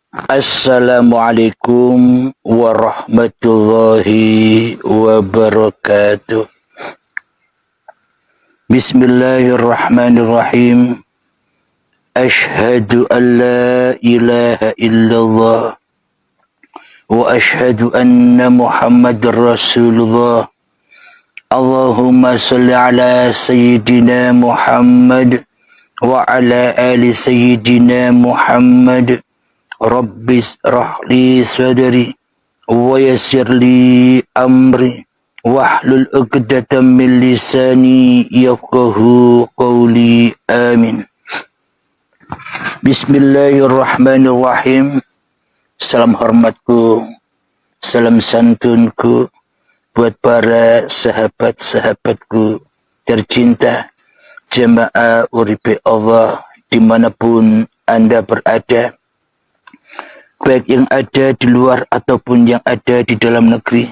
Assalamualaikum warahmatullahi wabarakatuh. Bismillahirrahmanirrahim. Ashhadu an la ilaha illallah wa ashhadu anna Muhammadar Rasulullah. Allahumma salli ala sayyidina Muhammad wa ala ali sayyidina Muhammad. Rabbis rahli sadri wa yassir li amri wahlul 'uqdatam min lisani yafqahu qawli. Amin. Bismillahirrahmanirrahim. Salam hormatku, salam santunku buat para sahabat-sahabatku tercinta, jemaah uripe Allah dimanapun Anda berada, baik yang ada di luar ataupun yang ada di dalam negeri.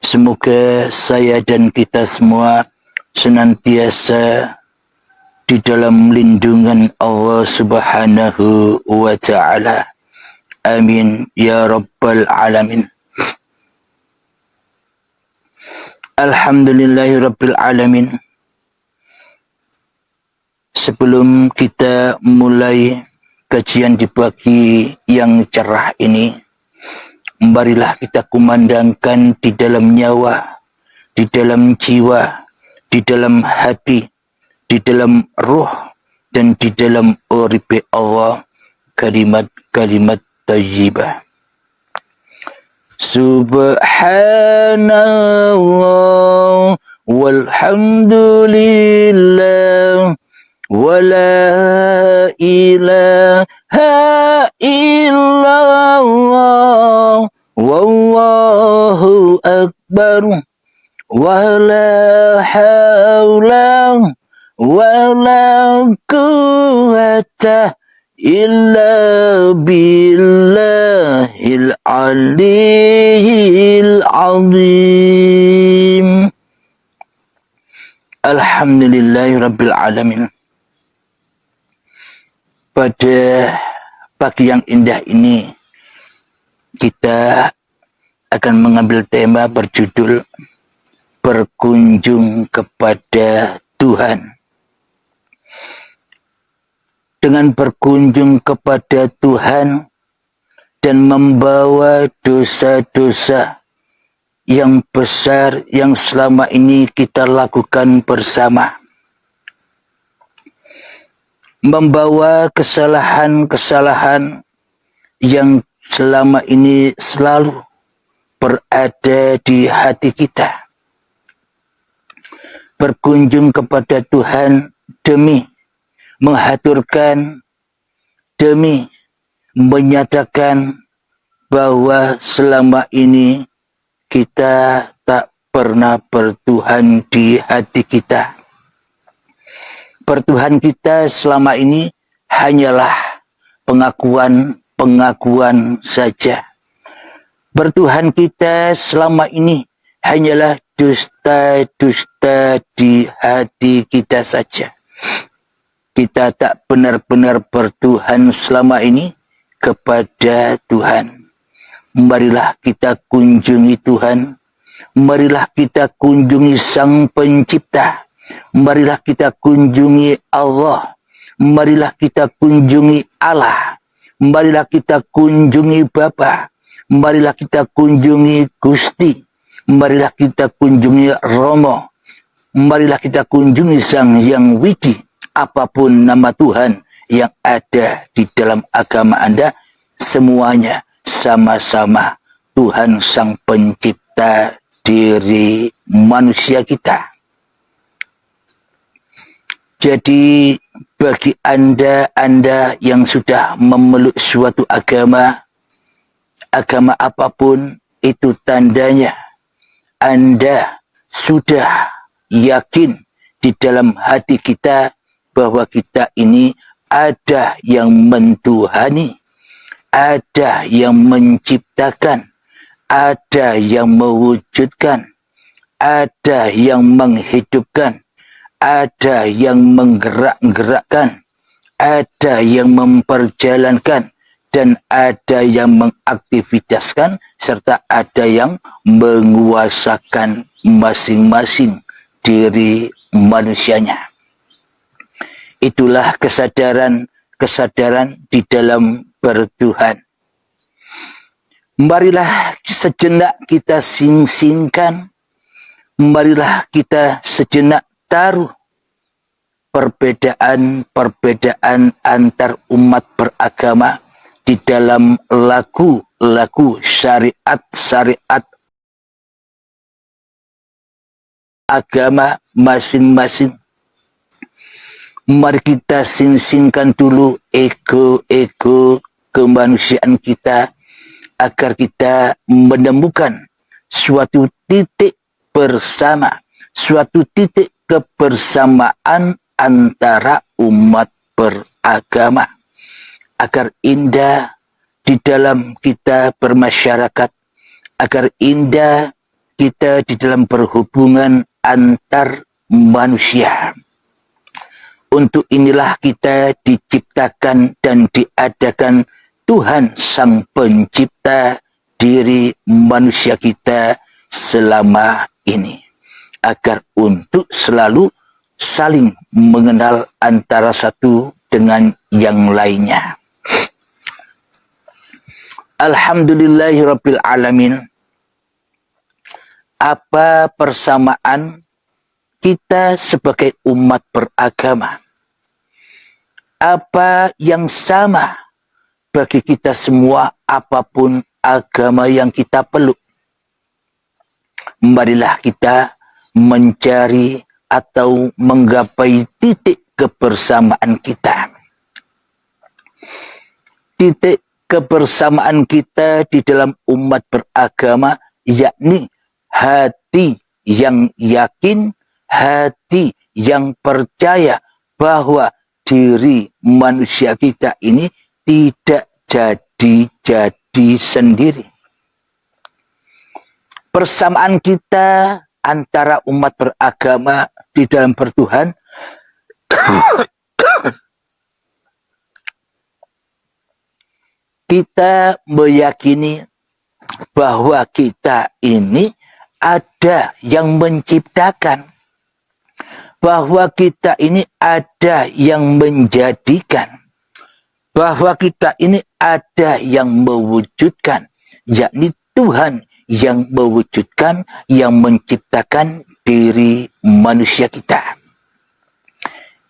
Semoga saya dan kita semua senantiasa di dalam lindungan Allah Subhanahu wa ta'ala. Amin ya rabbal alamin. Alhamdulillahi rabbil alamin. Sebelum kita mulai kajian di pagi yang cerah ini, marilah kita kumandangkan di dalam nyawa, di dalam jiwa, di dalam hati, di dalam ruh, dan di dalam uripe Allah kalimat-kalimat thayyibah. Subhanallah walhamdulillah wala ilaha illallah wallahu akbar wala hawla wala quwwata illa billahil aliyyil azim. Alhamdulillahi rabbil alamin. Pada pagi yang indah ini, kita akan mengambil tema berjudul Berkunjung kepada Tuhan. Dengan berkunjung kepada Tuhan dan membawa dosa-dosa yang besar yang selama ini kita lakukan bersama, membawa kesalahan-kesalahan yang selama ini selalu berada di hati kita. Berkunjung kepada Tuhan demi menghaturkan, demi menyatakan bahwa selama ini kita tak pernah bertuhan di hati kita. Bertuhan kita selama ini hanyalah pengakuan saja. Bertuhan kita selama ini hanyalah dusta-dusta di hati kita saja. Kita tak benar-benar bertuhan selama ini kepada Tuhan. Marilah kita kunjungi Tuhan. Marilah kita kunjungi Sang Pencipta. Marilah kita kunjungi Allah. Marilah kita kunjungi Allah. Marilah kita kunjungi Bapa. Marilah kita kunjungi Gusti. Marilah kita kunjungi Romo. Marilah kita kunjungi Sang Yang Widi. Apapun nama Tuhan yang ada di dalam agama Anda, semuanya sama-sama Tuhan Sang Pencipta diri manusia kita. Jadi bagi Anda yang sudah memeluk suatu agama apapun, itu tandanya Anda sudah yakin di dalam hati kita bahwa kita ini ada yang mentuhani, ada yang menciptakan, ada yang mewujudkan, ada yang menghidupkan, ada yang menggerak-gerakkan, ada yang memperjalankan, dan ada yang mengaktivitaskan, serta ada yang menguasakan masing-masing diri manusianya. Itulah kesadaran di dalam bertuhan. Marilah sejenak kita sing-singkan, marilah kita sejenak taruh perbedaan antar umat beragama di dalam lagu-lagu syariat agama masing-masing. Mari kita sing-singkan dulu ego kemanusiaan kita, agar kita menemukan suatu titik bersama, suatu titik kebersamaan antara umat beragama, agar indah di dalam kita bermasyarakat, agar indah kita di dalam berhubungan antar manusia. Untuk inilah kita diciptakan dan diadakan Tuhan Sang Pencipta diri manusia kita selama ini, agar untuk selalu saling mengenal antara satu dengan yang lainnya. Alhamdulillahirabbil alamin. Apa persamaan kita sebagai umat beragama? Apa yang sama bagi kita semua apapun agama yang kita peluk? Marilah kita mencari atau menggapai titik kebersamaan kita. Titik kebersamaan kita di dalam umat beragama, yakni hati yang yakin, hati yang percaya bahwa diri manusia kita ini tidak jadi sendiri. Persamaan kita antara umat beragama di dalam bertuhan kita meyakini bahwa kita ini ada yang menciptakan, bahwa kita ini ada yang menjadikan, bahwa kita ini ada yang mewujudkan, yakni Tuhan yang mewujudkan, yang menciptakan diri manusia kita.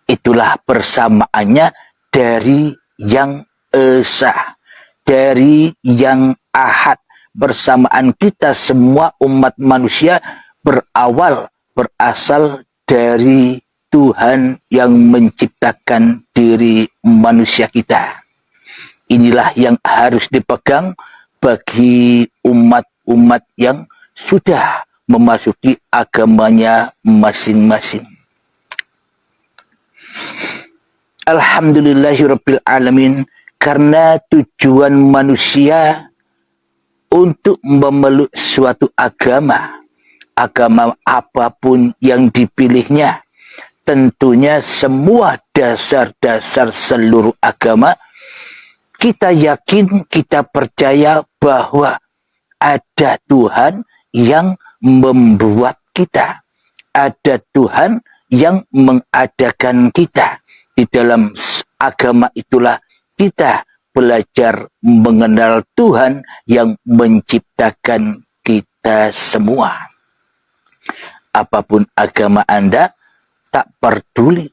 Itulah persamaannya dari yang esa, dari yang ahad. Bersamaan kita semua umat manusia berasal dari Tuhan yang menciptakan diri manusia kita. Inilah yang harus dipegang bagi umat-umat yang sudah memasuki agamanya masing-masing. Alhamdulillahirabbil alamin, karena tujuan manusia untuk memeluk suatu agama apapun yang dipilihnya, tentunya semua dasar-dasar seluruh agama, kita yakin, kita percaya bahwa ada Tuhan yang membuat kita, ada Tuhan yang mengadakan kita. Di dalam agama itulah kita belajar mengenal Tuhan yang menciptakan kita semua. Apapun agama Anda, tak peduli.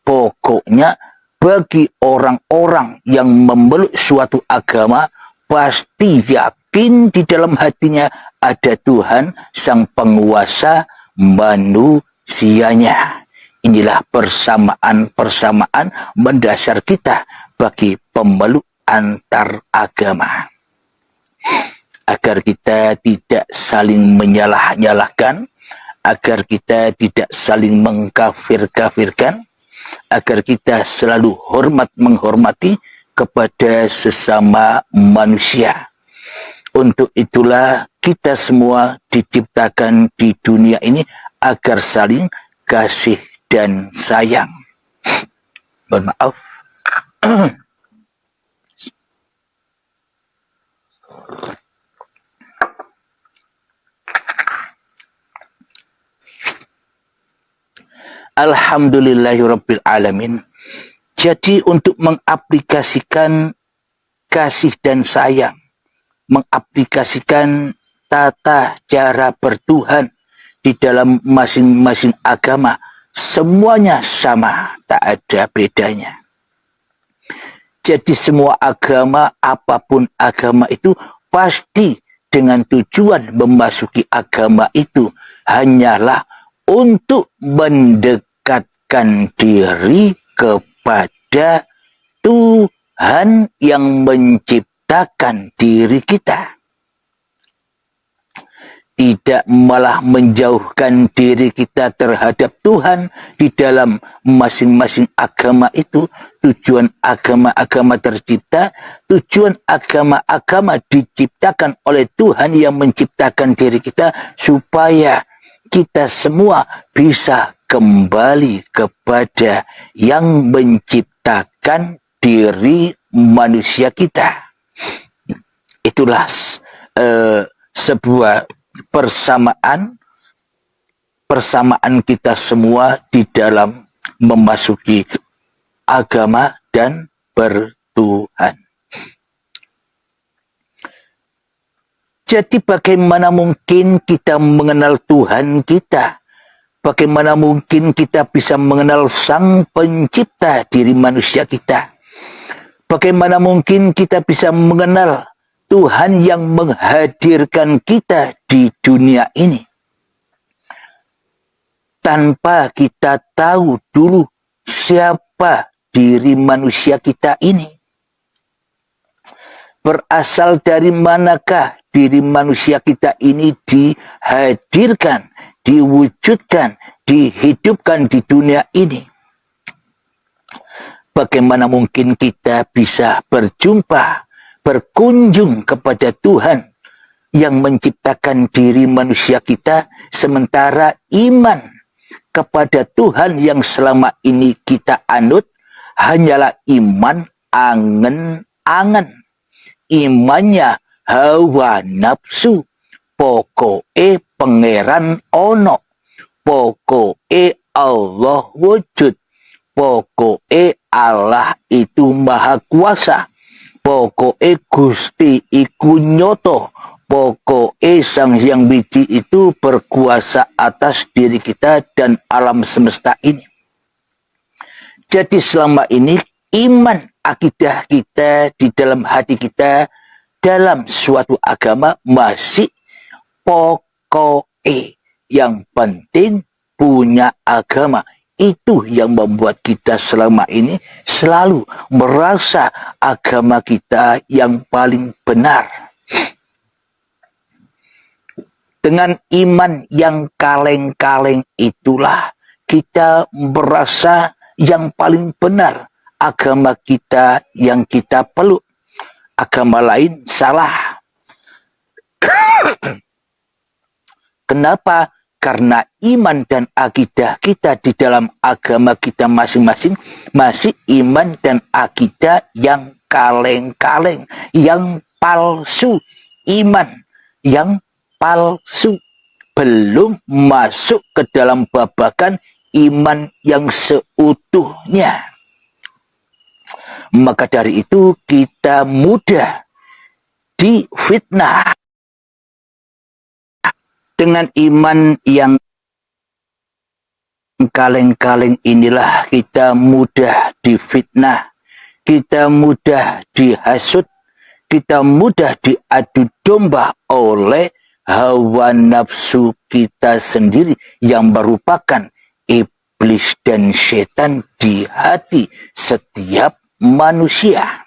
Pokoknya bagi orang-orang yang memeluk suatu agama, pasti yakin di dalam hatinya ada Tuhan Sang Penguasa manusianya. Inilah persamaan-persamaan mendasar kita bagi pemeluk antar agama. Agar kita tidak saling menyalah-nyalahkan, agar kita tidak saling mengkafir-kafirkan, agar kita selalu hormat menghormati kepada sesama manusia. Untuk itulah kita semua diciptakan di dunia ini agar saling kasih dan sayang. Mohon maaf. Alhamdulillahirabbil alamin. Jadi untuk mengaplikasikan kasih dan sayang, mengaplikasikan tata cara bertuhan di dalam masing-masing agama, semuanya sama, tak ada bedanya. Jadi semua agama, apapun agama itu, pasti dengan tujuan memasuki agama itu hanyalah untuk mendekatkan diri kepada Tuhan yang menciptakan diri kita. Tidak malah menjauhkan diri kita terhadap Tuhan di dalam masing-masing agama itu. Tujuan agama-agama tercipta, tujuan agama-agama diciptakan oleh Tuhan yang menciptakan diri kita supaya kita semua bisa kembali kepada yang menciptakan diri manusia kita. Itulah sebuah persamaan kita semua di dalam memasuki agama dan bertuhan. Jadi bagaimana mungkin kita mengenal Tuhan kita? Bagaimana mungkin kita bisa mengenal Sang Pencipta diri manusia kita? Bagaimana mungkin kita bisa mengenal Tuhan yang menghadirkan kita di dunia ini tanpa kita tahu dulu siapa diri manusia kita ini? Berasal dari manakah diri manusia kita ini dihadirkan, diwujudkan, dihidupkan di dunia ini? Bagaimana mungkin kita bisa berjumpa, berkunjung kepada Tuhan yang menciptakan diri manusia kita, sementara iman kepada Tuhan yang selama ini kita anut hanyalah iman angen-angen. Imannya hawa nafsu, pokoke pangeran ono, pokoke Allah wujud, pokoke Allah itu maha kuasa, pokoke Gusti iku nyoto, pokoke Sang Hyang Widi itu berkuasa atas diri kita dan alam semesta ini. Jadi selama ini iman akidah kita di dalam hati kita dalam suatu agama masih pokoke, yang penting punya agama. Itu yang membuat kita selama ini selalu merasa agama kita yang paling benar. Dengan iman yang kaleng-kaleng itulah kita merasa yang paling benar. Agama kita yang kita peluk. Agama lain salah. Kenapa? Karena iman dan akidah kita di dalam agama kita masing-masing masih iman dan akidah yang kaleng-kaleng, yang palsu. Iman yang palsu. Belum masuk ke dalam babakan iman yang seutuhnya. Maka dari itu kita mudah difitnah. Dengan iman yang kaleng-kaleng inilah kita mudah difitnah, kita mudah dihasut, kita mudah diadu domba oleh hawa nafsu kita sendiri yang merupakan iblis dan setan di hati setiap manusia.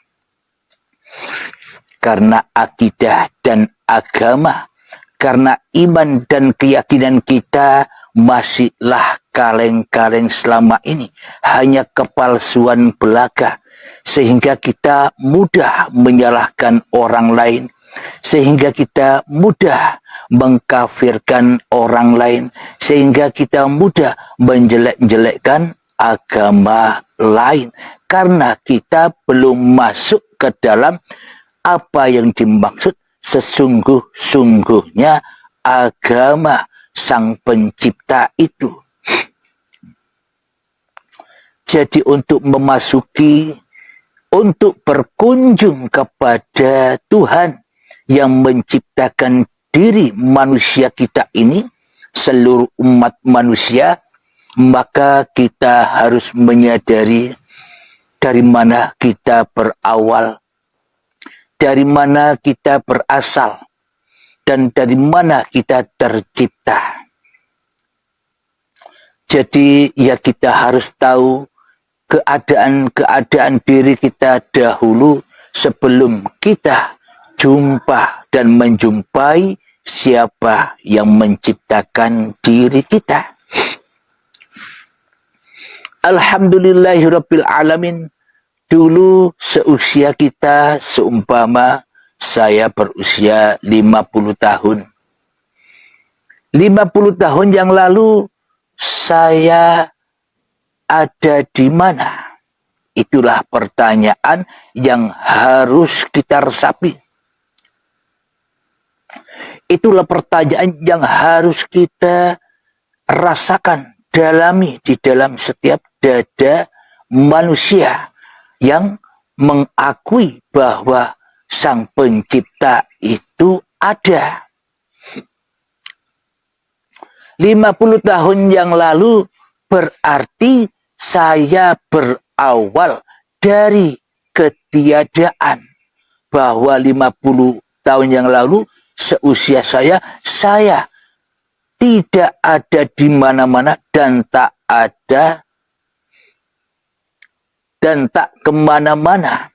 Karena akidah dan agama, karena iman dan keyakinan kita masihlah kaleng-kaleng selama ini, hanya kepalsuan belaka, sehingga kita mudah menyalahkan orang lain, sehingga kita mudah mengkafirkan orang lain, sehingga kita mudah menjelek-jelekkan agama lain, karena kita belum masuk ke dalam apa yang dimaksud sesungguh-sungguhnya agama Sang Pencipta itu. Jadi untuk memasuki, untuk berkunjung kepada Tuhan yang menciptakan diri manusia kita ini, seluruh umat manusia, maka kita harus menyadari dari mana kita berawal, dari mana kita berasal, dan dari mana kita tercipta. Jadi ya kita harus tahu keadaan diri kita dahulu sebelum kita jumpa dan menjumpai siapa yang menciptakan diri kita. Alhamdulillahirabbil alamin. Dulu seusia kita, seumpama saya berusia 50 tahun. 50 tahun yang lalu saya ada di mana? Itulah pertanyaan yang harus kita resapi. Itulah pertanyaan yang harus kita rasakan, dalami di dalam setiap dada manusia yang mengakui bahwa Sang Pencipta itu ada. 50 tahun yang lalu berarti saya berawal dari ketiadaan. Bahwa 50 tahun yang lalu seusia saya tidak ada di mana-mana dan tak ada dan tak kemana-mana.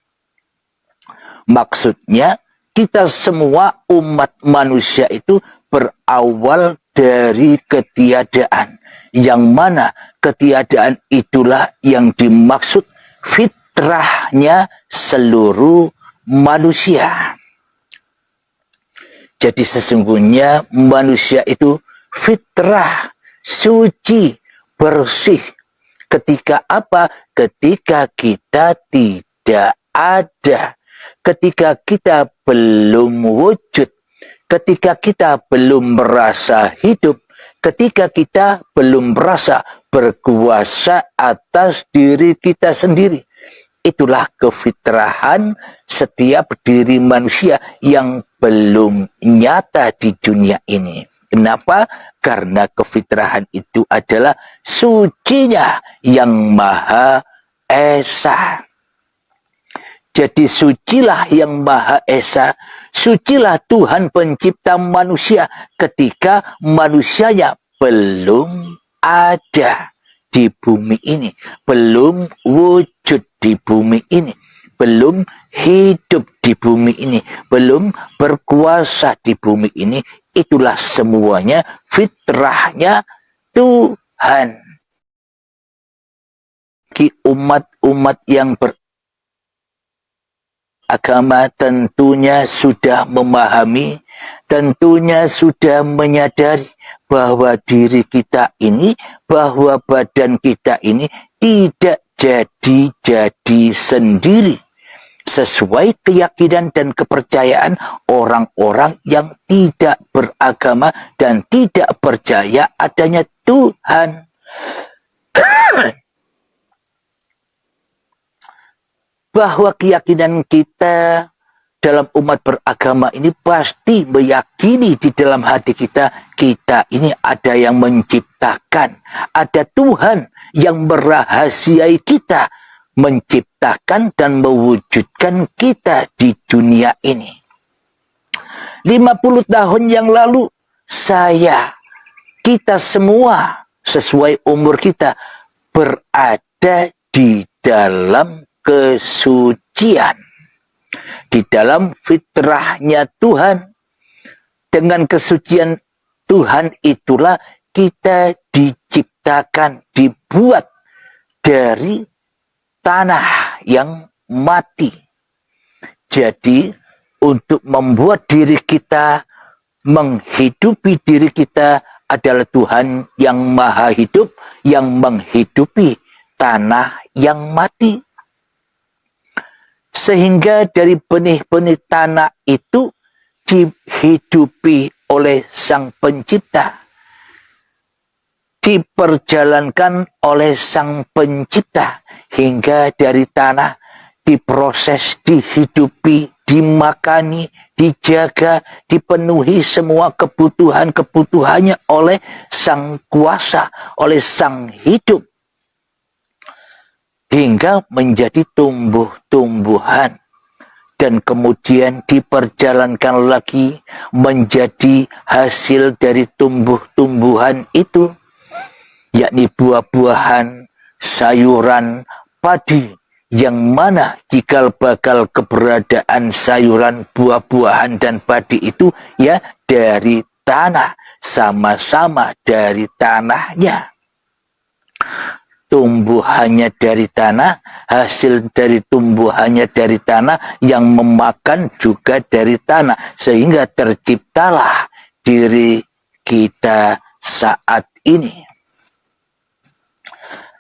Maksudnya kita semua umat manusia itu berawal dari ketiadaan, yang mana ketiadaan itulah yang dimaksud fitrahnya seluruh manusia. Jadi sesungguhnya manusia itu fitrah, suci, bersih. Ketika apa? Ketika kita tidak ada, ketika kita belum wujud, ketika kita belum merasa hidup, ketika kita belum merasa berkuasa atas diri kita sendiri. Itulah kefitrahan setiap diri manusia yang belum nyata di dunia ini. Kenapa? Karena kefitrahan itu adalah sucinya yang Maha Esa. Jadi sucilah yang Maha Esa, sucilah Tuhan Pencipta manusia ketika manusianya belum ada di bumi ini, belum wujud di bumi ini, belum hidup di bumi ini, belum berkuasa di bumi ini. Itulah semuanya fitrahnya Tuhan. Umat-umat yang beragama tentunya sudah memahami, tentunya sudah menyadari bahwa diri kita ini, bahwa badan kita ini tidak jadi sendiri. Sesuai keyakinan dan kepercayaan orang-orang yang tidak beragama dan tidak percaya adanya Tuhan. Bahwa keyakinan kita dalam umat beragama ini pasti meyakini di dalam hati kita ini ada yang menciptakan, ada Tuhan yang merahasiai kita, menciptakan dan mewujudkan kita di dunia ini. 50 tahun yang lalu kita semua sesuai umur kita berada di dalam kesucian, di dalam fitrahnya Tuhan. Dengan kesucian Tuhan itulah kita diciptakan, dibuat dari tanah yang mati. Jadi untuk membuat diri kita, menghidupi diri kita adalah Tuhan yang maha hidup, yang menghidupi tanah yang mati. Sehingga dari benih-benih tanah itu dihidupi oleh Sang Pencipta, diperjalankan oleh Sang Pencipta, hingga dari tanah diproses, dihidupi, dimakani, dijaga, dipenuhi semua kebutuhannya oleh Sang Kuasa, oleh Sang Hidup, hingga menjadi tumbuh-tumbuhan, dan kemudian diperjalankan lagi menjadi hasil dari tumbuh-tumbuhan itu, yakni buah-buahan, sayuran, padi, yang mana jikal bakal keberadaan sayuran, buah-buahan, dan padi itu ya dari tanah, sama-sama dari tanahnya. Tumbuhannya dari tanah, hasil dari tumbuhannya dari tanah, yang memakan juga dari tanah, sehingga terciptalah diri kita saat ini.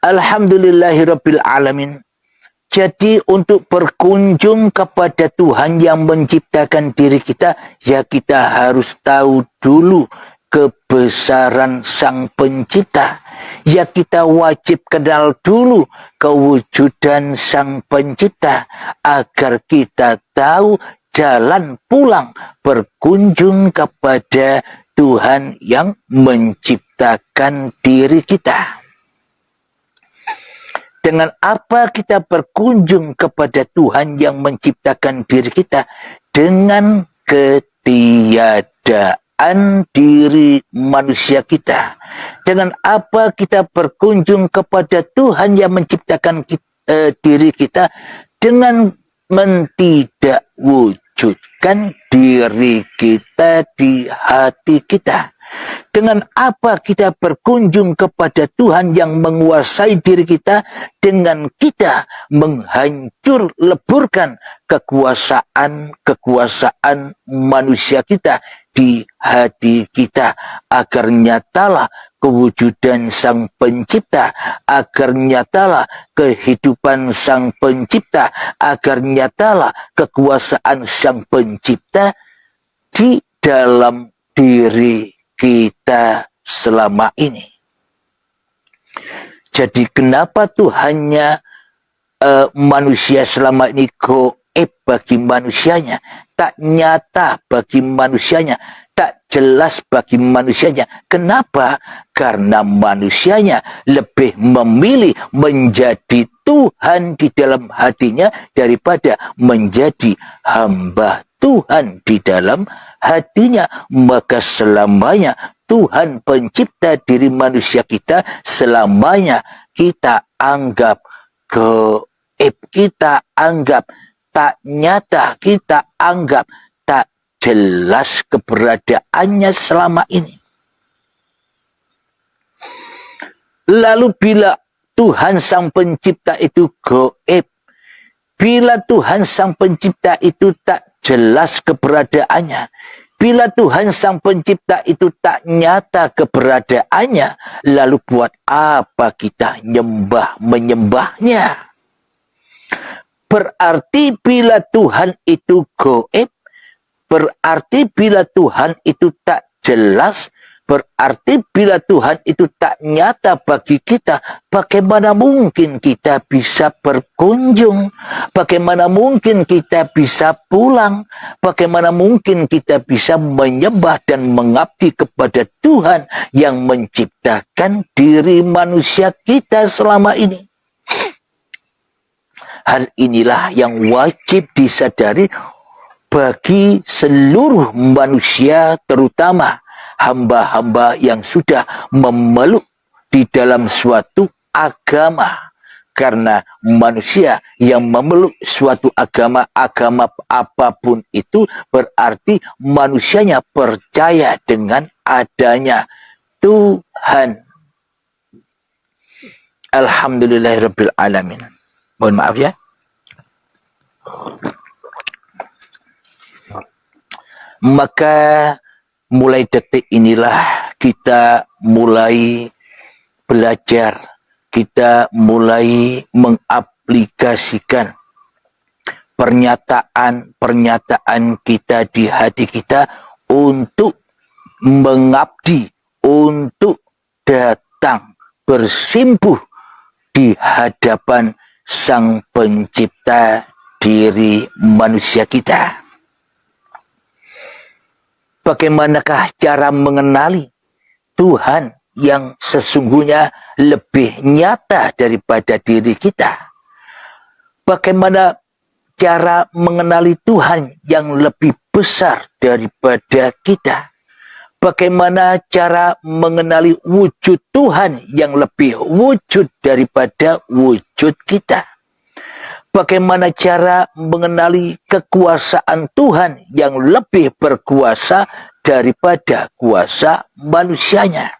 Alhamdulillahirabbil alamin. Jadi untuk berkunjung kepada Tuhan yang menciptakan diri kita, ya kita harus tahu dulu kebesaran Sang Pencipta. Ya kita wajib kenal dulu kewujudan Sang Pencipta, agar kita tahu jalan pulang berkunjung kepada Tuhan yang menciptakan diri kita. Dengan apa kita berkunjung kepada Tuhan yang menciptakan diri kita? Dengan ketiadaan diri manusia kita. Dengan apa kita berkunjung kepada Tuhan yang menciptakan diri kita? Dengan mentidakwujudkan diri kita di hati kita. Dengan apa kita berkunjung kepada Tuhan yang menguasai diri kita? Dengan kita menghancur leburkan kekuasaan manusia kita di hati kita, agar nyatalah kewujudan Sang Pencipta, agar nyatalah kehidupan Sang Pencipta, agar nyatalah kekuasaan Sang Pencipta di dalam diri kita selama ini. Jadi kenapa Tuhannya manusia selama ini goib bagi manusianya, tak nyata bagi manusianya, tak jelas bagi manusianya? Kenapa? Karena manusianya lebih memilih menjadi Tuhan di dalam hatinya daripada menjadi hamba Tuhan di dalam hatinya. Maka selamanya Tuhan pencipta diri manusia kita, selamanya kita anggap goib, kita anggap tak nyata, kita anggap tak jelas keberadaannya selama ini. Lalu bila Tuhan Sang Pencipta itu goib, bila Tuhan Sang Pencipta itu tak jelas keberadaannya, bila Tuhan Sang Pencipta itu tak nyata keberadaannya, lalu buat apa kita menyembahnya? Berarti bila Tuhan itu goib, berarti bila Tuhan itu tak jelas, berarti bila Tuhan itu tak nyata bagi kita, bagaimana mungkin kita bisa berkunjung? Bagaimana mungkin kita bisa pulang? Bagaimana mungkin kita bisa menyembah dan mengabdi kepada Tuhan yang menciptakan diri manusia kita selama ini? Hal inilah yang wajib disadari bagi seluruh manusia, terutama hamba-hamba yang sudah memeluk di dalam suatu agama. Karena manusia yang memeluk suatu agama apapun itu, berarti manusianya percaya dengan adanya Tuhan. Alhamdulillahirabbil alamin. Mohon maaf ya. Maka mulai detik inilah kita mulai belajar, kita mulai mengaplikasikan pernyataan kita di hati kita untuk mengabdi, untuk datang bersimpuh di hadapan Sang Pencipta diri manusia kita. Bagaimanakah cara mengenali Tuhan yang sesungguhnya lebih nyata daripada diri kita? Bagaimana cara mengenali Tuhan yang lebih besar daripada kita? Bagaimana cara mengenali wujud Tuhan yang lebih wujud daripada wujud kita? Bagaimana cara mengenali kekuasaan Tuhan yang lebih berkuasa daripada kuasa manusianya?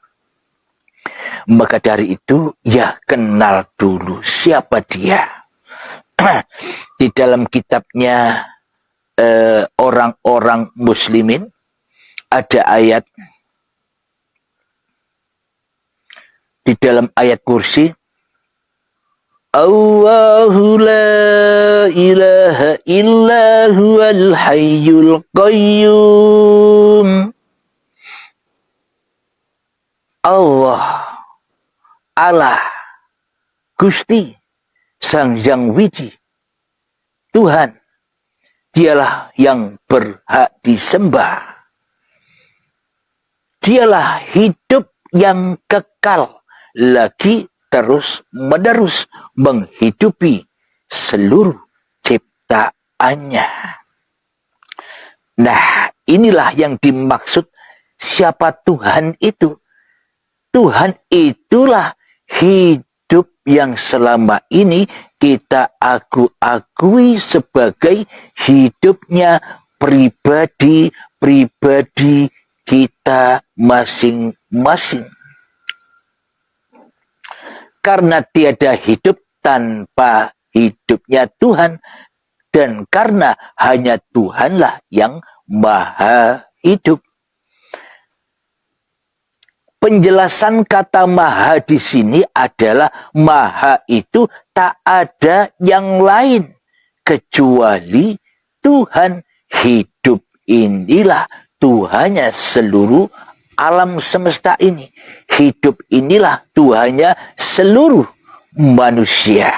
Maka dari itu, ya kenal dulu siapa dia. Di dalam kitabnya orang-orang muslimin, ada ayat di dalam ayat kursi, Allahu la ilaha illa huwal hayyul qayyum. Allah, Gusti, Sang Yang Wiji, Tuhan, dialah yang berhak disembah. Dialah hidup yang kekal, lagi terus menerus menghidupi seluruh ciptaannya. Nah, inilah yang dimaksud siapa Tuhan itu. Tuhan itulah hidup yang selama ini kita akui sebagai hidupnya pribadi kita masing-masing. Karena tiada hidup tanpa hidupnya Tuhan, dan karena hanya Tuhanlah yang maha hidup. Penjelasan kata maha di sini adalah maha itu tak ada yang lain kecuali Tuhan. Hidup inilah Tuhannya seluruh alam semesta ini. Hidup inilah Tuhannya seluruh manusia.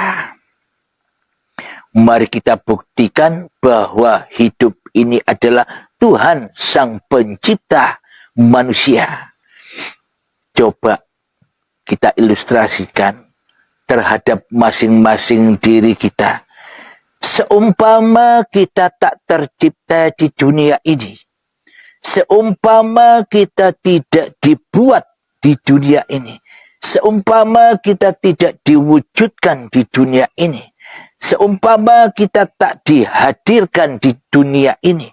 Mari kita buktikan bahwa hidup ini adalah Tuhan Sang Pencipta manusia. Coba kita ilustrasikan terhadap masing-masing diri kita. Seumpama kita tak tercipta di dunia ini, seumpama kita tidak dibuat di dunia ini, seumpama kita tidak diwujudkan di dunia ini, seumpama kita tak dihadirkan di dunia ini,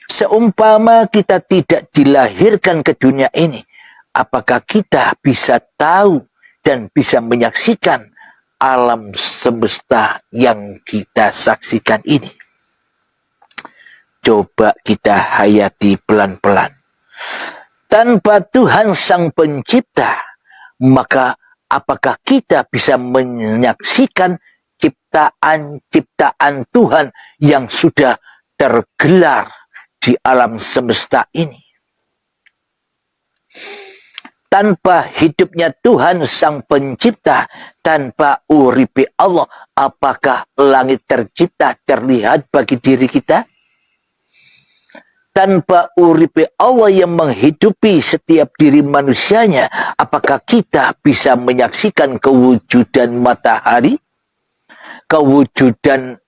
seumpama kita tidak dilahirkan ke dunia ini, apakah kita bisa tahu dan bisa menyaksikan alam semesta yang kita saksikan ini? Coba kita hayati pelan-pelan. Tanpa Tuhan Sang Pencipta, maka apakah kita bisa menyaksikan ciptaan-ciptaan Tuhan yang sudah tergelar di alam semesta ini? Tanpa hidupnya Tuhan Sang Pencipta, tanpa uripi Allah, apakah langit tercipta terlihat bagi diri kita? Tanpa uripi Allah yang menghidupi setiap diri manusianya, apakah kita bisa menyaksikan kewujudan matahari, kewujudan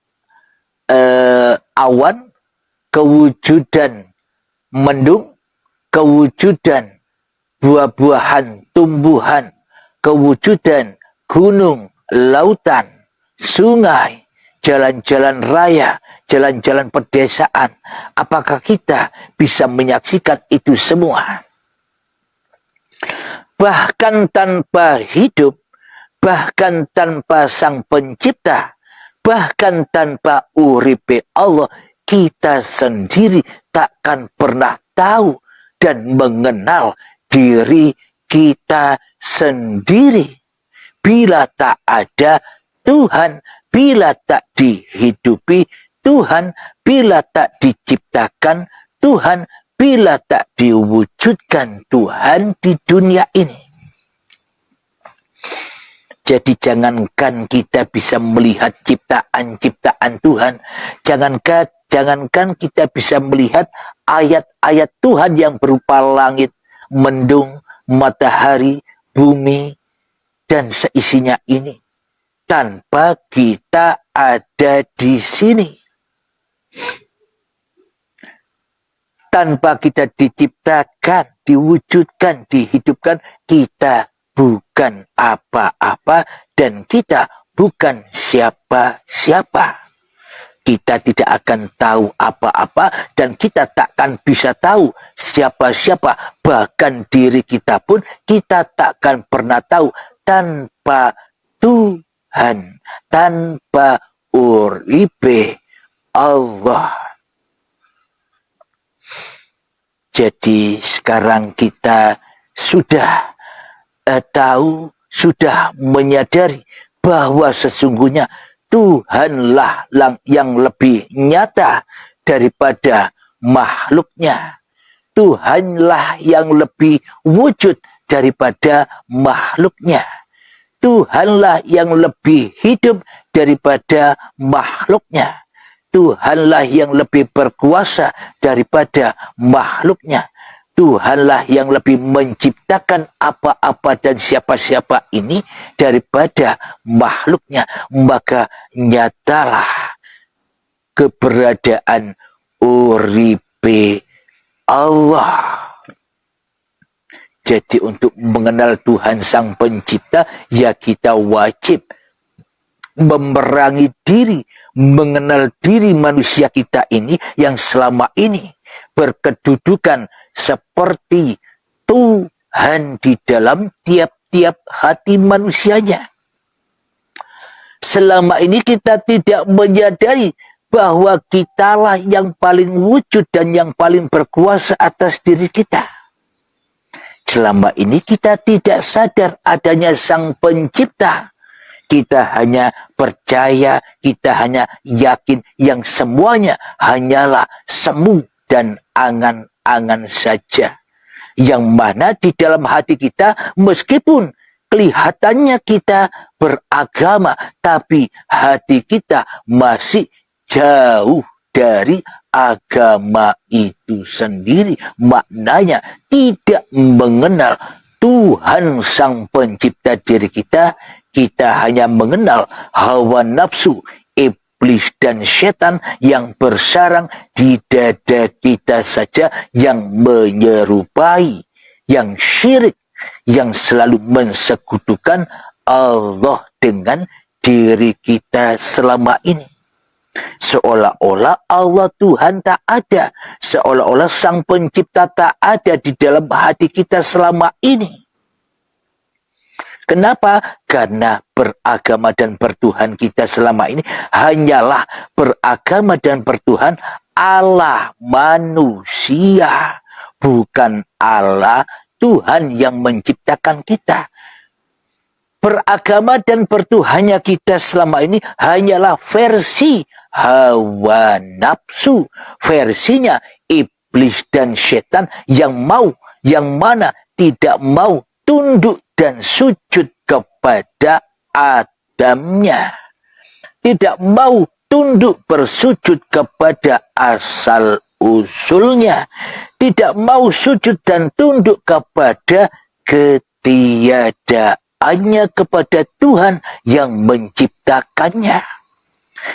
awan, kewujudan mendung, kewujudan buah-buahan, tumbuhan, kewujudan gunung, lautan, sungai, jalan-jalan raya, jalan-jalan pedesaan? Apakah kita bisa menyaksikan itu semua? Bahkan tanpa hidup, bahkan tanpa Sang Pencipta, bahkan tanpa uripe Allah, kita sendiri takkan pernah tahu dan mengenal diri kita sendiri. Bila tak ada Tuhan, bila tak dihidupi Tuhan bila tak diciptakan Tuhan, bila tak diwujudkan Tuhan di dunia ini. Jadi jangankan kita bisa melihat ciptaan-ciptaan Tuhan, jangankan kita bisa melihat ayat-ayat Tuhan yang berupa langit, mendung, matahari, bumi, dan seisinya ini, tanpa kita ada di sini. Tanpa kita diciptakan, diwujudkan, dihidupkan, kita bukan apa-apa dan kita bukan siapa-siapa. Kita tidak akan tahu apa-apa dan kita takkan bisa tahu siapa-siapa. Bahkan diri kita pun kita takkan pernah tahu tanpa Tuhan, tanpa uripe Allah. Jadi sekarang kita sudah tahu, sudah menyadari bahwa sesungguhnya Tuhanlah yang lebih nyata daripada makhluknya. Tuhanlah yang lebih wujud daripada makhluknya. Tuhanlah yang lebih hidup daripada makhluknya. Tuhanlah yang lebih berkuasa daripada makhluknya. Tuhanlah yang lebih menciptakan apa-apa dan siapa-siapa ini daripada makhluknya. Maka nyatalah keberadaan uripe Allah. Jadi untuk mengenal Tuhan Sang Pencipta, ya kita wajib memerangi diri, mengenal diri manusia kita ini yang selama ini berkedudukan seperti Tuhan di dalam tiap-tiap hati manusianya. Selama ini kita tidak menyadari bahwa kitalah yang paling wujud dan yang paling berkuasa atas diri kita. Selama ini kita tidak sadar adanya Sang Pencipta. Kita hanya percaya, kita hanya yakin yang semuanya hanyalah semu dan angan-angan saja. Yang mana di dalam hati kita meskipun kelihatannya kita beragama, tapi hati kita masih jauh dari agama itu sendiri. Maknanya tidak mengenal Tuhan Sang Pencipta diri kita. Kita hanya mengenal hawa nafsu, iblis dan setan yang bersarang di dada kita saja, yang menyerupai, yang syirik, yang selalu mensekutukan Allah dengan diri kita selama ini. Seolah-olah Allah Tuhan tak ada, seolah-olah Sang Pencipta tak ada di dalam hati kita selama ini. Kenapa? Karena beragama dan bertuhan kita selama ini hanyalah beragama dan bertuhan Allah manusia, bukan Allah Tuhan yang menciptakan kita. Beragama dan bertuhannya kita selama ini hanyalah versi hawa nafsu, versinya iblis dan setan yang mana tidak mau tunduk dan sujud kepada Adamnya. Tidak mau tunduk bersujud kepada asal usulnya. Tidak mau sujud dan tunduk kepada ketiadaannya, kepada Tuhan yang menciptakannya.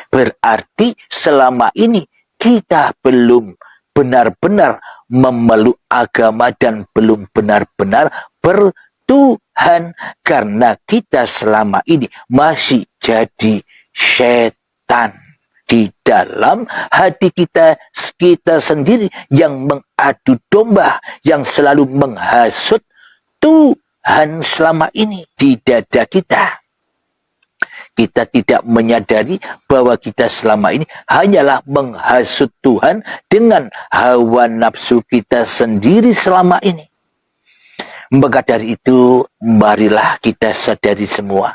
Berarti selama ini kita belum benar-benar memeluk agama dan belum benar-benar Tuhan, karena kita selama ini masih jadi setan di dalam hati kita sendiri yang mengadu domba, yang selalu menghasut Tuhan selama ini di dada kita. Kita tidak menyadari bahwa kita selama ini hanyalah menghasut Tuhan dengan hawa nafsu kita sendiri selama ini. Maka dari itu, marilah kita sadari semua.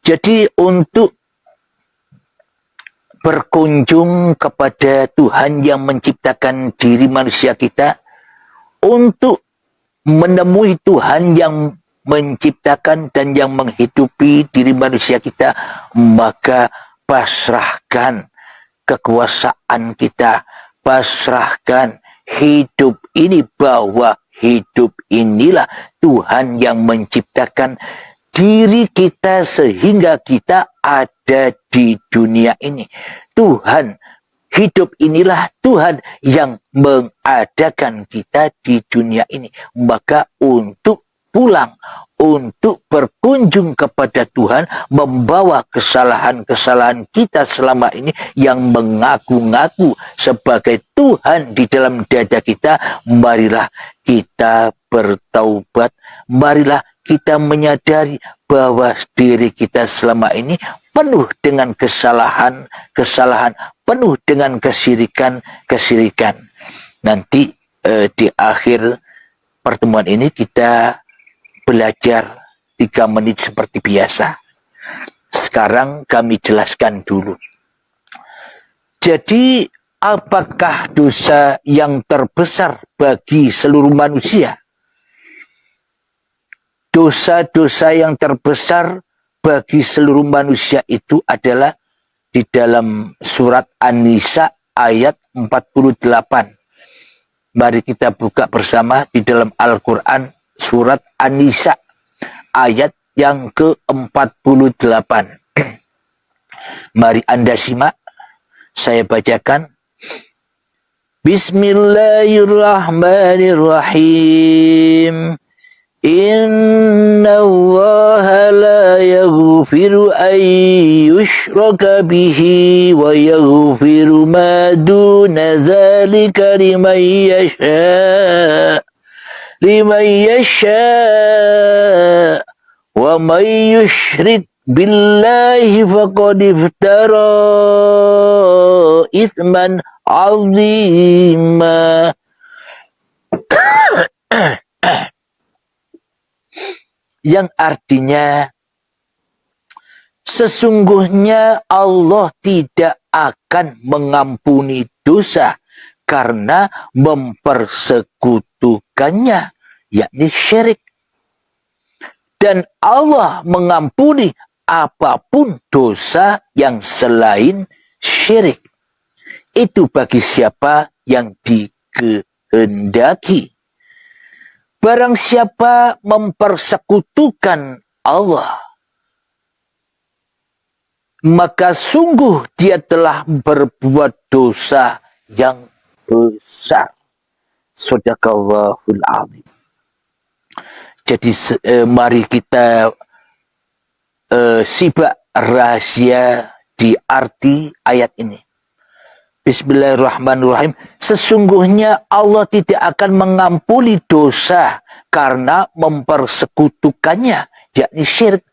Jadi untuk berkunjung kepada Tuhan yang menciptakan diri manusia kita, untuk menemui Tuhan yang menciptakan dan yang menghidupi diri manusia kita, maka pasrahkan kekuasaan kita, pasrahkan hidup ini, bahwa hidup inilah Tuhan yang menciptakan diri kita sehingga kita ada di dunia ini. Tuhan, hidup inilah Tuhan yang mengadakan kita di dunia ini. Maka untuk pulang, untuk berkunjung kepada Tuhan, membawa kesalahan-kesalahan kita selama ini yang mengaku-ngaku sebagai Tuhan di dalam dada kita, marilah kita bertaubat, marilah kita menyadari bahwa diri kita selama ini penuh dengan kesalahan-kesalahan, penuh dengan kesirikan-kesirikan. Nanti di akhir pertemuan ini kita belajar 3 menit seperti biasa. Sekarang kami jelaskan dulu. Jadi, apakah dosa yang terbesar bagi seluruh manusia? Dosa-dosa yang terbesar bagi seluruh manusia itu adalah di dalam surat An-Nisa ayat 48. Mari kita buka bersama di dalam Al-Quran surat An-Nisa ayat yang ke-48. Mari Anda simak, saya bacakan. Bismillahirrahmanirrahim. Inna allaha la yaghfiru an yushraka bihi wa yaghfiru ma duna dhalika liman yasha wa man yushrik billahi faqad iftara ithman azima. Yang artinya, sesungguhnya Allah tidak akan mengampuni dosa karena mempersekutukannya, yakni syirik. Dan Allah mengampuni apapun dosa yang selain syirik. Itu bagi siapa yang dikehendaki. Barang siapa mempersekutukan Allah, maka sungguh dia telah berbuat dosa yang besar. Shadaqallahul adzim. Jadi mari kita simak rahasia di arti ayat ini. Bismillahirrahmanirrahim. Sesungguhnya Allah tidak akan mengampuni dosa karena mempersekutukannya, yakni syirik.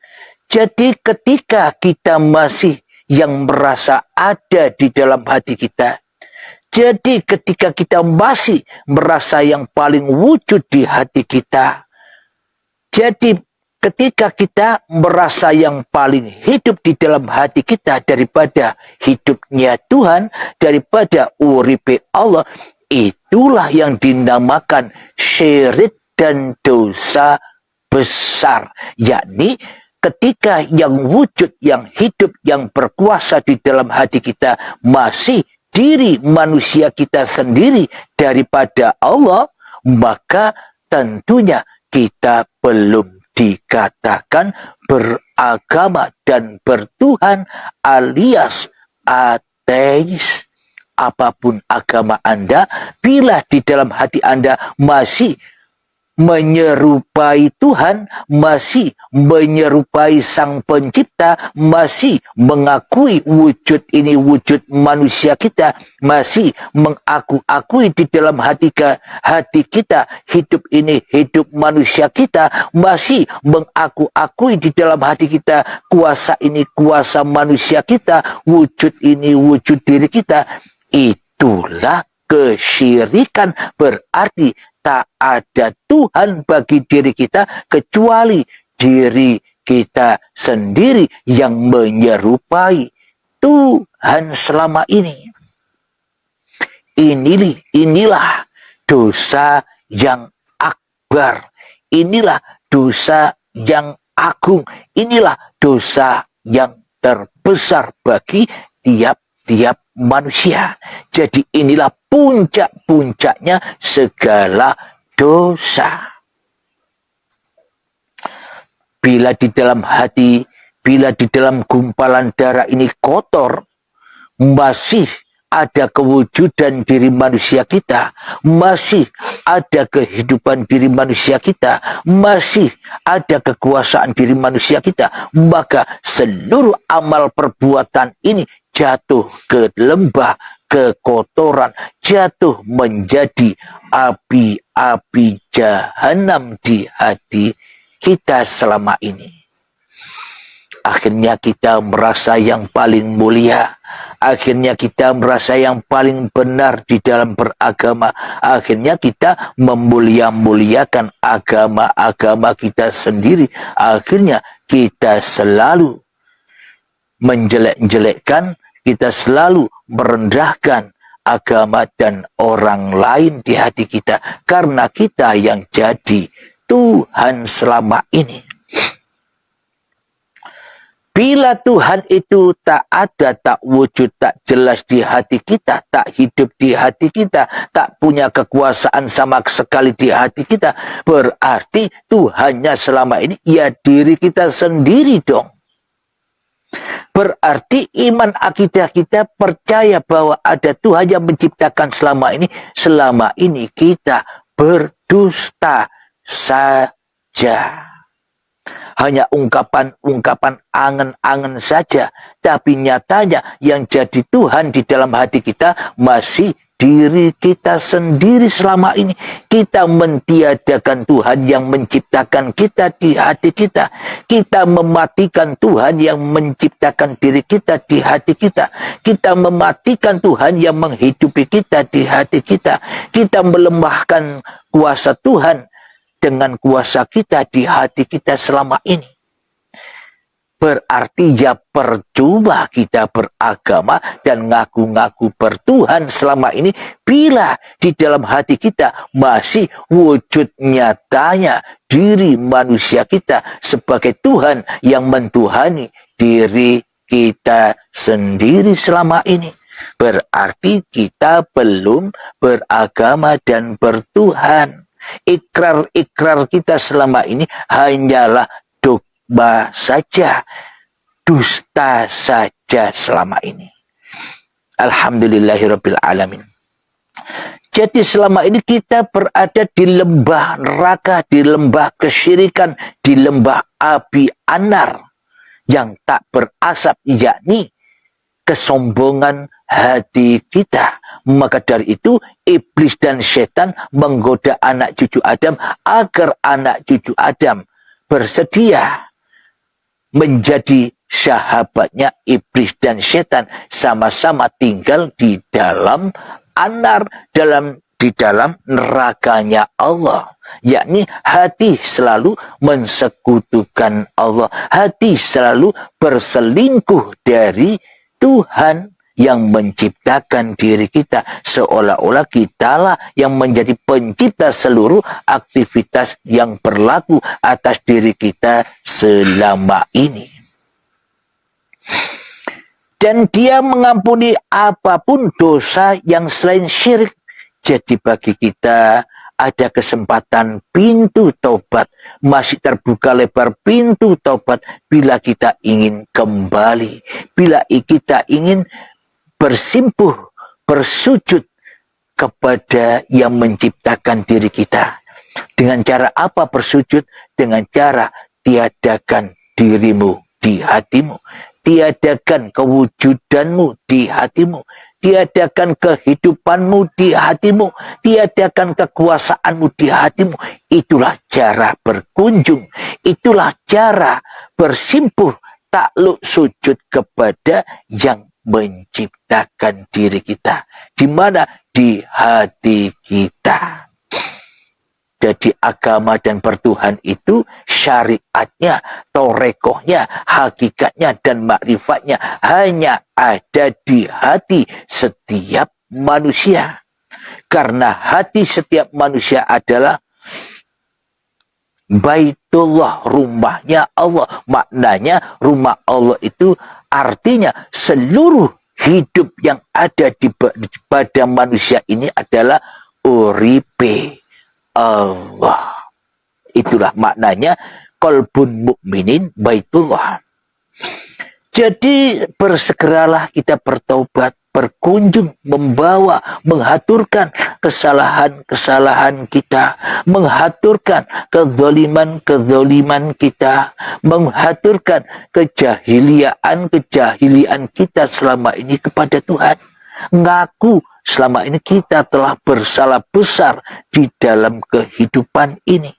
Jadi ketika kita masih yang merasa ada di dalam hati kita, jadi ketika kita masih merasa yang paling wujud di hati kita, jadi ketika kita merasa yang paling hidup di dalam hati kita daripada hidupnya Tuhan, daripada uripe Allah, itulah yang dinamakan syirik dan dosa besar. Yakni ketika yang wujud, yang hidup, yang berkuasa di dalam hati kita masih diri manusia kita sendiri daripada Allah, maka tentunya kita belum dikatakan beragama dan bertuhan, alias ateis. Apapun agama Anda, bila di dalam hati Anda masih menyerupai Tuhan, masih menyerupai Sang Pencipta, masih mengakui wujud ini wujud manusia kita, masih mengaku-akui di dalam hati kita hidup ini hidup manusia kita, masih mengaku-akui di dalam hati kita kuasa ini kuasa manusia kita, wujud ini wujud diri kita, itulah kesyirikan. Berarti tak ada Tuhan bagi diri kita kecuali diri kita sendiri yang menyerupai Tuhan. Tuhan selama ini. Inilah dosa yang akbar. Inilah dosa yang agung. Inilah dosa yang terbesar bagi tiap-tiap manusia. Jadi inilah puncak-puncaknya segala dosa. Bila di dalam hati, bila di dalam gumpalan darah ini kotor, masih ada kewujudan diri manusia kita, masih ada kehidupan diri manusia kita, masih ada kekuasaan diri manusia kita, maka seluruh amal perbuatan ini jatuh ke lembah kekotoran, jatuh menjadi api-api jahanam di hati kita selama ini. Akhirnya kita merasa yang paling mulia. Akhirnya kita merasa yang paling benar di dalam beragama. Akhirnya kita memulia-muliakan agama-agama kita sendiri. Akhirnya kita selalu menjelek-jelekkan, kita selalu merendahkan agama dan orang lain di hati kita. Karena kita yang jadi Tuhan selama ini. Bila Tuhan itu tak ada, tak wujud, tak jelas di hati kita, tak hidup di hati kita, tak punya kekuasaan sama sekali di hati kita, berarti Tuhannya selama ini ya diri kita sendiri dong. Berarti iman akidah kita percaya bahwa ada Tuhan yang menciptakan selama ini kita berdusta saja. Hanya ungkapan-ungkapan angan-angan saja. Tapi nyatanya yang jadi Tuhan di dalam hati kita masih diri kita sendiri selama ini. Kita mentiadakan Tuhan yang menciptakan kita di hati kita. Kita mematikan Tuhan yang menciptakan diri kita di hati kita. Kita mematikan Tuhan yang menghidupi kita di hati kita. Kita melemahkan kuasa Tuhan dengan kuasa kita di hati kita selama ini. Berarti ya percuma kita beragama dan ngaku-ngaku bertuhan selama ini bila di dalam hati kita masih wujud nyatanya diri manusia kita sebagai Tuhan yang mentuhani diri kita sendiri selama ini. Berarti kita belum beragama dan bertuhan. Ikrar-ikrar kita selama ini hanyalah dogma saja, dusta saja selama ini. Alhamdulillahirabbil alamin. Jadi selama ini kita berada di lembah neraka, di lembah kesyirikan, di lembah api anar yang tak berasap, yakni kesombongan hati kita. Maka dari itu iblis dan setan menggoda anak cucu Adam agar anak cucu Adam bersedia menjadi sahabatnya iblis dan setan, sama-sama tinggal di dalam anar, di dalam nerakanya Allah. Yakni hati selalu mensekutukan Allah, hati selalu berselingkuh dari Tuhan yang menciptakan diri kita, seolah-olah kitalah yang menjadi pencipta seluruh aktivitas yang berlaku atas diri kita selama ini. Dan Dia mengampuni apapun dosa yang selain syirik. Jadi bagi kita ada kesempatan pintu taubat, masih terbuka lebar pintu taubat bila kita ingin kembali, bila kita ingin bersimpuh, bersujud kepada yang menciptakan diri kita. Dengan cara apa bersujud? Dengan cara tiadakan dirimu di hatimu, tiadakan kewujudanmu di hatimu, tiadakan kehidupanmu di hatimu, tiadakan kekuasaanmu di hatimu. Itulah cara berkunjung, itulah cara bersimpuh, takluk sujud kepada yang menciptakan diri kita. Di mana? Di hati kita. Jadi agama dan bertuhan itu syariatnya, torekohnya, hakikatnya dan makrifatnya hanya ada di hati setiap manusia. Karena hati setiap manusia adalah Baitullah, rumahnya Allah. Maknanya rumah Allah itu artinya seluruh hidup yang ada pada manusia ini adalah uripe Allah. Itulah maknanya qalbun mukminin baitullah. Jadi bersegeralah kita bertaubat, berkunjung, membawa, menghaturkan kesalahan-kesalahan kita, menghaturkan kezaliman-kezaliman kita, menghaturkan kejahilian kita selama ini kepada Tuhan. Ngaku selama ini kita telah bersalah besar di dalam kehidupan ini.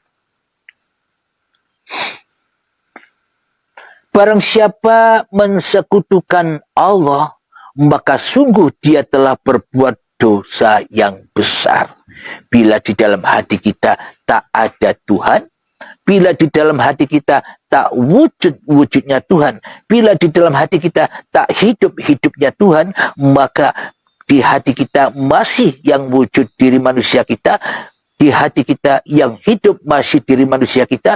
Barang siapa mensekutukan Allah, maka sungguh dia telah berbuat dosa yang besar. Bila di dalam hati kita tak ada Tuhan, bila di dalam hati kita tak wujudnya Tuhan, bila di dalam hati kita tak hidupnya Tuhan, maka di hati kita masih yang wujud diri manusia kita, di hati kita yang hidup masih diri manusia kita,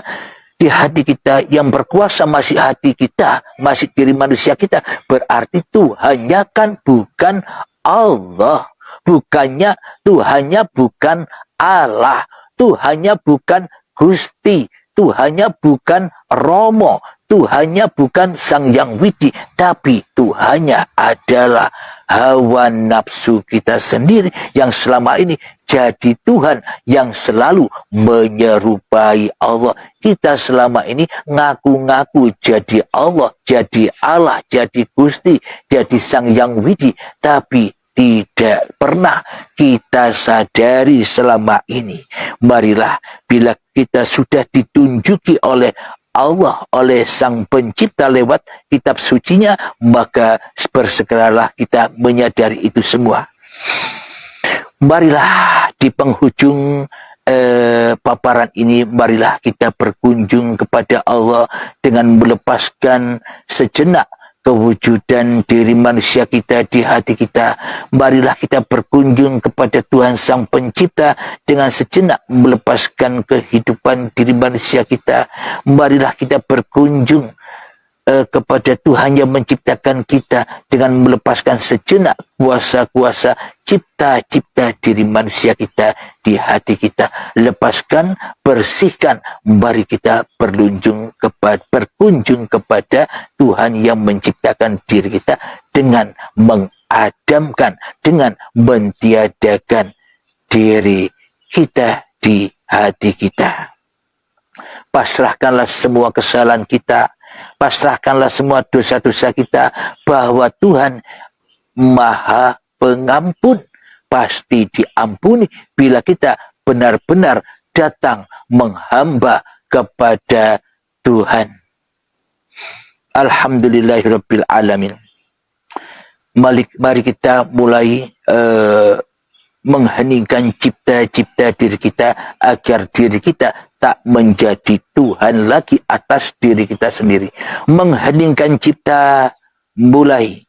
di hati kita yang berkuasa masih hati kita, masih diri manusia kita. Berarti Tuhannya kan bukan Allah. Tuhannya bukan Allah. Tuhannya bukan Gusti. Tuhannya bukan Romo. Tuhannya bukan Sang Yang Widi. Tapi Tuhannya adalah hawa nafsu kita sendiri yang selama ini jadi Tuhan, yang selalu menyerupai Allah. Kita selama ini ngaku-ngaku jadi Allah, jadi Allah, jadi Gusti, jadi Sang Yang Widi. Tapi tidak pernah kita sadari selama ini. Marilah bila kita sudah ditunjuki oleh Allah, oleh Sang Pencipta lewat kitab sucinya, maka bersegeralah kita menyadari itu semua. Marilah di penghujung paparan ini, marilah kita berkunjung kepada Allah dengan melepaskan sejenak kewujudan diri manusia kita di hati kita. Marilah kita berkunjung kepada Tuhan Sang Pencipta dengan sejenak melepaskan kehidupan diri manusia kita. Marilah kita berkunjung kepada Tuhan yang menciptakan kita dengan melepaskan sejenak kuasa-kuasa cipta-cipta diri manusia kita di hati kita. Lepaskan, bersihkan, mari kita berkunjung kepada Tuhan yang menciptakan diri kita dengan mengadamkan, dengan mentiadakan diri kita di hati kita. Pasrahkanlah semua kesalahan kita, pasrahkanlah semua dosa-dosa kita, bahwa Tuhan Maha Pengampun, pasti diampuni bila kita benar-benar datang menghamba kepada Tuhan. Alhamdulillahirabbil alamin. Mari kita mulai mengheningkan cipta-cipta diri kita, agar diri kita tak menjadi Tuhan lagi atas diri kita sendiri. Mengheningkan cipta, mulai.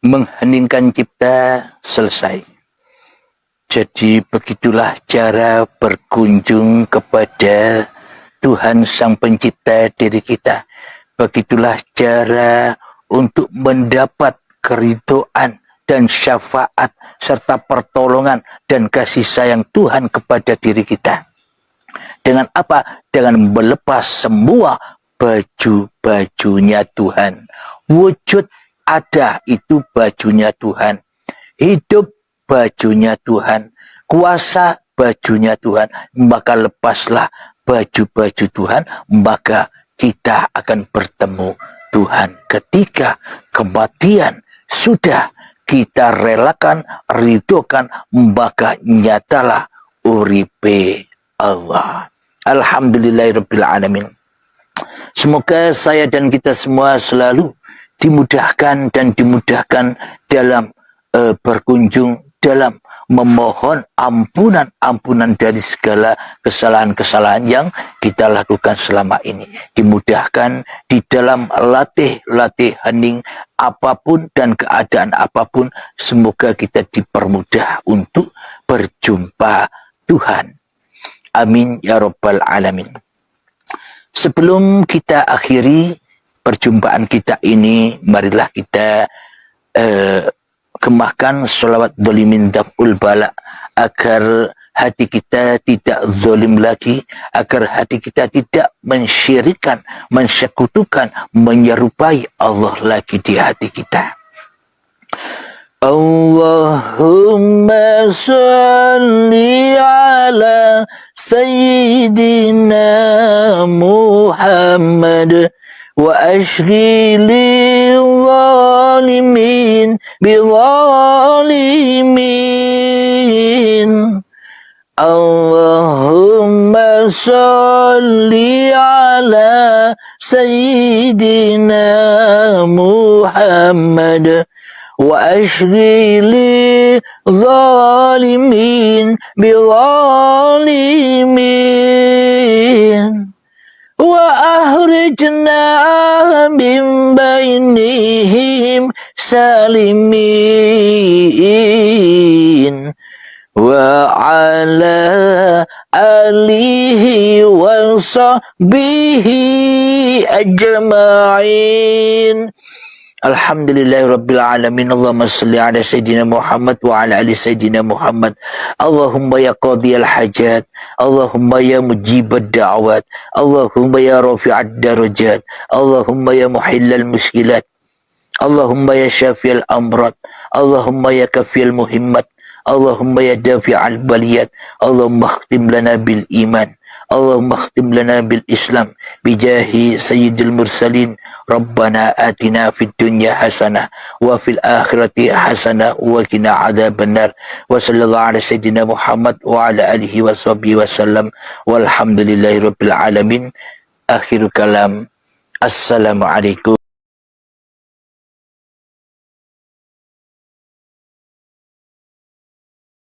mengheningkan cipta, selesai. Jadi begitulah cara berkunjung kepada Tuhan Sang Pencipta diri kita. Begitulah cara untuk mendapat keridhaan dan syafaat serta pertolongan dan kasih sayang Tuhan kepada diri kita. Dengan apa? Dengan melepas semua baju-bajunya Tuhan. Wujud ada itu bajunya Tuhan. Hidup bajunya Tuhan, kuasa bajunya Tuhan, maka lepaslah baju-baju Tuhan, maka kita akan bertemu Tuhan. Ketika kematian sudah kita relakan, ridhokan, maka nyatalah uripe Allah. Alhamdulillahirabbil alamin. Semoga saya dan kita semua selalu dimudahkan dan dimudahkan dalam berkunjung, dalam memohon ampunan dari segala kesalahan-kesalahan yang kita lakukan selama ini. Dimudahkan di dalam latih hening apapun dan keadaan apapun. Semoga kita dipermudah untuk berjumpa Tuhan. Amin ya rabbal alamin. Sebelum kita akhiri perjumpaan kita ini, marilah kita kemahkan sholawat dolimin daf'ul bala, agar hati kita tidak zalim lagi, agar hati kita tidak mensyirikan, mensekutukan, menyerupai Allah lagi di hati kita. Allahumma salli ala Sayyidina Muhammad wa ashghili zalimin bizalimin. Allahumma salli ala Sayyidina Muhammad wa ashghili zalimin bizalimin. وأخرجنا من بينهم سالمين وعلى آله وصحبه أجمعين. Alhamdulillahirabbil alamin. Allahumma shalli ala sayyidina Muhammad wa ala ali sayyidina Muhammad. Allahumma ya qadiyal hajat, Allahumma ya mujibad da'wat, Allahumma ya rafi'ad darajat, Allahumma ya muhillal muskilat, Allahumma ya syafi'al amrad, Allahumma ya kafiyal muhimmat, Allahumma ya dafi'al baliyat, Allahumma khtim lana bil iman, Allahumma khtim lana bil Islam bijahi sayyidil mursalin. Rabbana atina fid dunya hasanah wa fil akhirati hasanah wa qina adzabannar. Wa sallallahu ala sayyidina Muhammad wa ala alihi wa sahbihi wasallam. Walhamdulillahirabbil alamin. Akhirul kalam. Assalamualaikum.